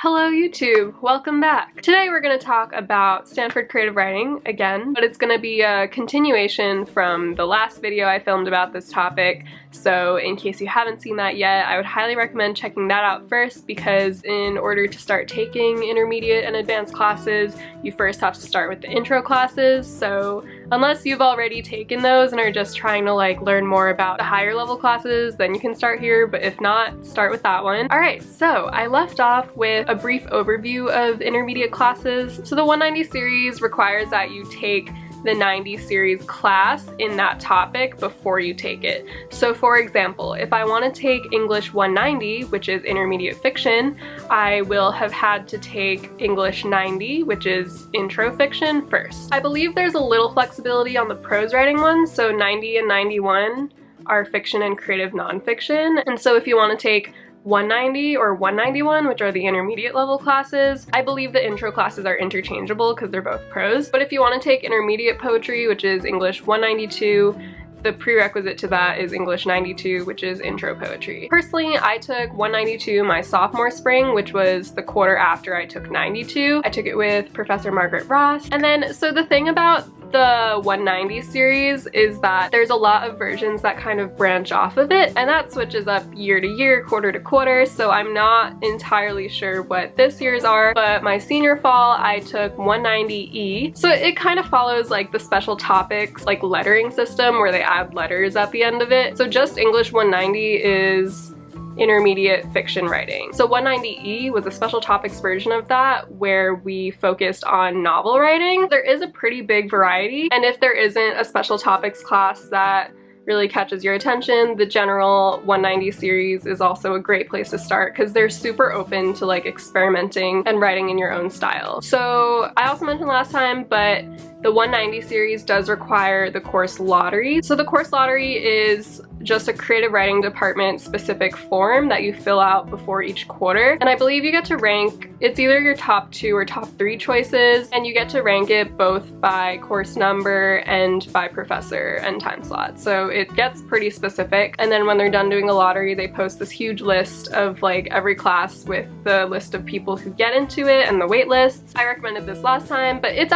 Hello YouTube, welcome back. Today we're going to talk about Stanford creative writing again, but it's going to be a continuation from the last video I filmed about this topic. So in case you haven't seen that yet, I would highly recommend checking that out first, because in order to start taking intermediate and advanced classes, you first have to start with the intro classes. So unless you've already taken those and are just trying to learn more about the higher level classes, then you can start here, but if not, start with that one. Alright, so I left off with a brief overview of intermediate classes. So the 190 series requires that you take the 90 series class in that topic before you take it. So for example, if I want to take English 190, which is intermediate fiction, I will have had to take English 90, which is intro fiction, first. I believe there's a little flexibility on the prose writing ones, so 90 and 91 are fiction and creative nonfiction, and so if you want to take 190 or 191, which are the intermediate level classes, I believe the intro classes are interchangeable because they're both prose. But if you want to take intermediate poetry, which is English 192, the prerequisite to that is English 92, which is intro poetry. Personally, I took 192 my sophomore spring, which was the quarter after I took 92. I took it with Professor Margaret Ross. And then, so the thing about the 190 series is that there's a lot of versions that kind of branch off of it, and that switches up year to year, quarter to quarter, so I'm not entirely sure what this year's are, but my senior fall I took 190E, so it kind of follows the special topics lettering system where they add letters at the end of it. So just English 190 is intermediate fiction writing. So 190E was a special topics version of that where we focused on novel writing. There is a pretty big variety, and if there isn't a special topics class that really catches your attention, the general 190 series is also a great place to start because they're super open to experimenting and writing in your own style. So I also mentioned last time, but the 190 series does require the course lottery. So the course lottery is just a creative writing department specific form that you fill out before each quarter, and I believe you get to rank, it's either your top 2 or top 3 choices, and you get to rank it both by course number and by professor and time slot. So it gets pretty specific, and then when they're done doing the lottery, they post this huge list of every class with the list of people who get into it and the wait lists. I recommended this last time, but it's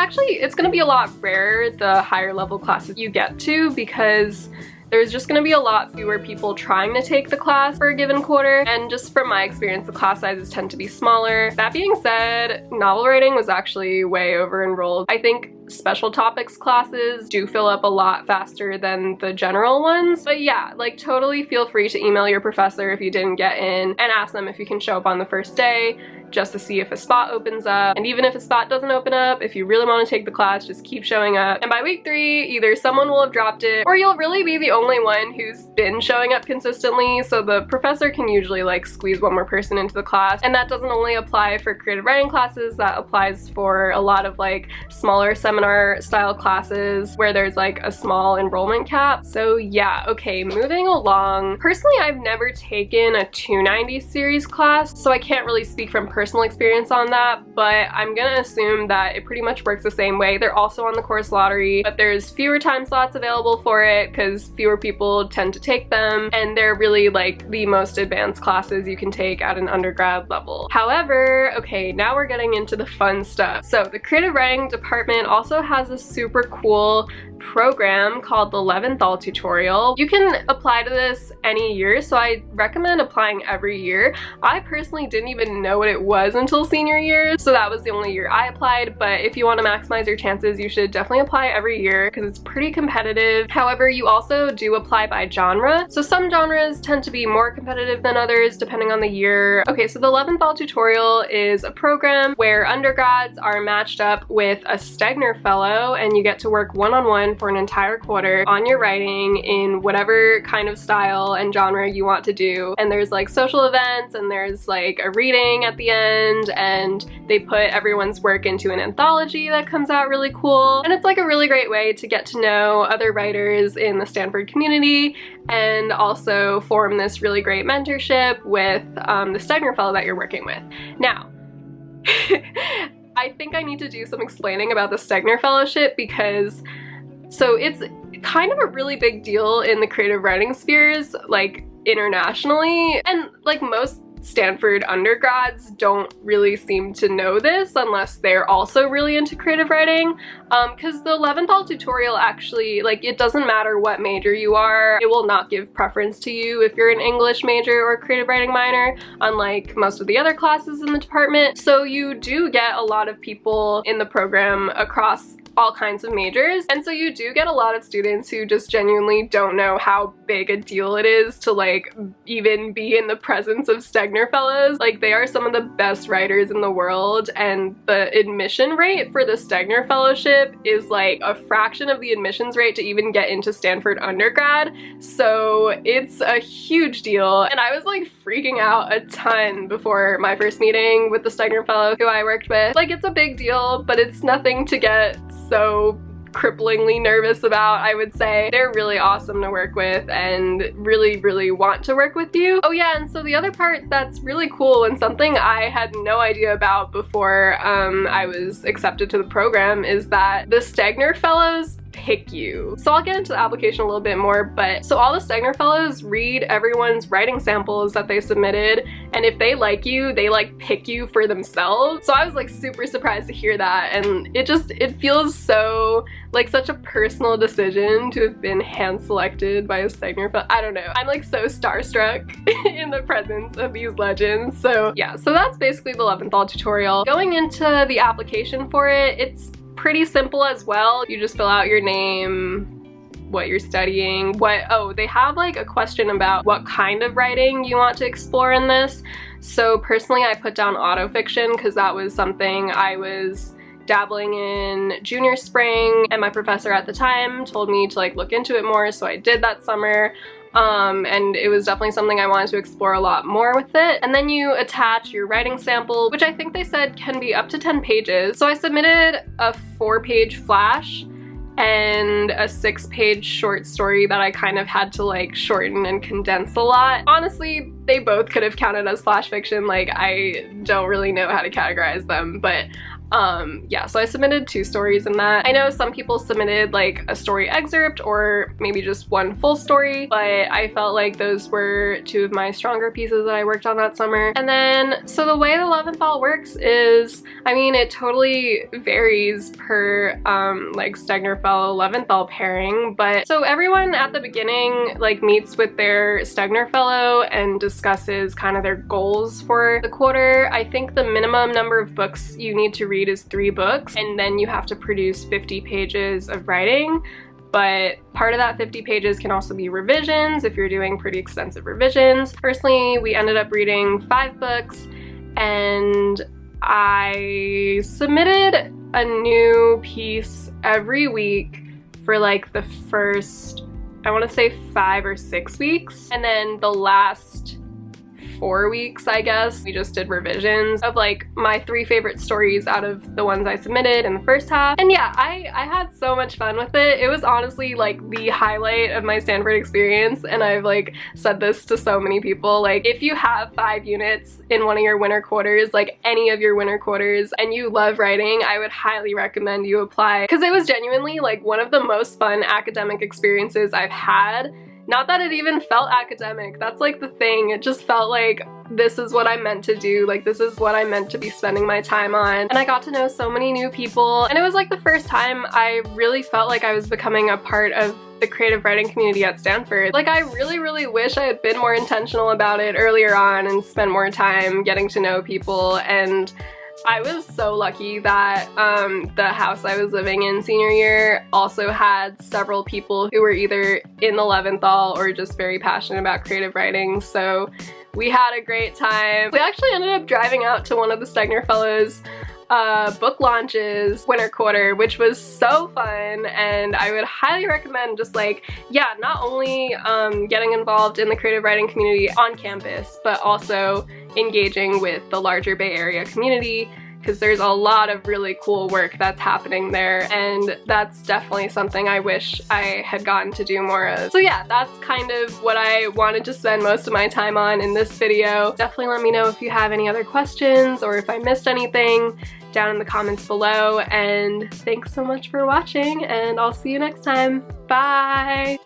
gonna be a lot rarer the higher level classes you get to, because there's just going to be a lot fewer people trying to take the class for a given quarter, and just from my experience, the class sizes tend to be smaller. That being said, novel writing was actually way over enrolled. I think special topics classes do fill up a lot faster than the general ones, but yeah, totally feel free to email your professor if you didn't get in and ask them if you can show up on the first day, just to see if a spot opens up. And even if a spot doesn't open up, if you really want to take the class, just keep showing up. And by week 3, either someone will have dropped it, or you'll really be the only one who's been showing up consistently, so the professor can usually squeeze one more person into the class. And that doesn't only apply for creative writing classes, that applies for a lot of smaller seminar style classes where there's a small enrollment cap. So yeah, okay, moving along. Personally, I've never taken a 290 series class, so I can't really speak from personal experience on that, but I'm gonna assume that it pretty much works the same way. They're also on the course lottery, but there's fewer time slots available for it because fewer people tend to take them, and they're really the most advanced classes you can take at an undergrad level. However, okay, now we're getting into the fun stuff. So the creative writing department also has a super cool program called the Leventhal tutorial. You can apply to this any year, so I recommend applying every year. I personally didn't even know what it was until senior year, so that was the only year I applied, but if you want to maximize your chances, you should definitely apply every year because it's pretty competitive. However, you also do apply by genre, so some genres tend to be more competitive than others depending on the year. Okay, so the Leventhal tutorial is a program where undergrads are matched up with a Stegner fellow, and you get to work one-on-one for an entire quarter on your writing in whatever kind of style and genre you want to do. And there's social events, and there's a reading at the end, and they put everyone's work into an anthology that comes out really cool. And it's a really great way to get to know other writers in the Stanford community and also form this really great mentorship with the Stegner fellow that you're working with. Now, I think I need to do some explaining about the Stegner Fellowship because so it's kind of a really big deal in the creative writing spheres, internationally, and most Stanford undergrads don't really seem to know this unless they're also really into creative writing, because the Leventhal tutorial actually, like, it doesn't matter what major you are, it will not give preference to you if you're an English major or creative writing minor, unlike most of the other classes in the department. So you do get a lot of people in the program across all kinds of majors, and so you do get a lot of students who just genuinely don't know how big a deal it is to like even be in the presence of Stegner fellows. Like, they are some of the best writers in the world, and the admission rate for the Stegner fellowship is like a fraction of the admissions rate to even get into Stanford undergrad, so it's a huge deal. And I was like freaking out a ton before my first meeting with the Stegner fellow who I worked with. Like, it's a big deal, but it's nothing to get so cripplingly nervous about, I would say. They're really awesome to work with and really want to work with you. Oh yeah, and so the other part that's really cool and something I had no idea about before I was accepted to the program is that the Stegner fellows pick you. So I'll get into the application a little bit more, but so all the Stegner fellows read everyone's writing samples that they submitted, and if they like you, they like pick you for themselves. So I was like super surprised to hear that, and it feels so like such a personal decision to have been hand selected by a Stegner fellow. I don't know. I'm like so starstruck in the presence of these legends. So yeah, so that's basically the Leventhal tutorial. Going into the application for it, it's pretty simple as well. You just fill out your name, what you're studying, they have like a question about what kind of writing you want to explore in this. So personally, I put down autofiction because that was something I was dabbling in junior spring, and my professor at the time told me to like look into it more, so I did that summer. And it was definitely something I wanted to explore a lot more with it. And then you attach your writing sample, which I think they said can be up to 10 pages. So I submitted a 4-page flash and a 6-page short story that I kind of had to like shorten and condense a lot. Honestly, they both could have counted as flash fiction. Like, I don't really know how to categorize them, but yeah, so I submitted 2 stories in that. I know some people submitted like a story excerpt or maybe just one full story, but I felt like those were 2 of my stronger pieces that I worked on that summer. And then, so the way the Leventhal works is, I mean, it totally varies per like Stegner fellow Leventhal pairing, but so everyone at the beginning like meets with their Stegner fellow and discusses kind of their goals for the quarter. I think the minimum number of books you need to read is 3 books, and then you have to produce 50 pages of writing. But part of that 50 pages can also be revisions if you're doing pretty extensive revisions. Personally, we ended up reading 5 books, and I submitted a new piece every week for like the first, I want to say 5 or 6 weeks, and then the last 4 weeks, I guess, we just did revisions of like my 3 favorite stories out of the ones I submitted in the first half. And yeah, I had so much fun with it. It was honestly like the highlight of my Stanford experience, and I've like said this to so many people. Like, if you have 5 units in one of your winter quarters, like any of your winter quarters, and you love writing, I would highly recommend you apply, because it was genuinely like one of the most fun academic experiences I've had. Not that it even felt academic, that's like the thing. It just felt like this is what I meant to do, like this is what I meant to be spending my time on. And I got to know so many new people, and it was like the first time I really felt like I was becoming a part of the creative writing community at Stanford. Like, I really wish I had been more intentional about it earlier on and spent more time getting to know people. And I was so lucky that the house I was living in senior year also had several people who were either in the Leventhal or just very passionate about creative writing, so we had a great time. We actually ended up driving out to one of the Stegner Fellows book launches winter quarter, which was so fun, and I would highly recommend just like, yeah, not only getting involved in the creative writing community on campus, but also engaging with the larger Bay Area community, because there's a lot of really cool work that's happening there, and that's definitely something I wish I had gotten to do more of. So yeah, that's kind of what I wanted to spend most of my time on in this video. Definitely let me know if you have any other questions or if I missed anything down in the comments below, and thanks so much for watching, and I'll see you next time. Bye!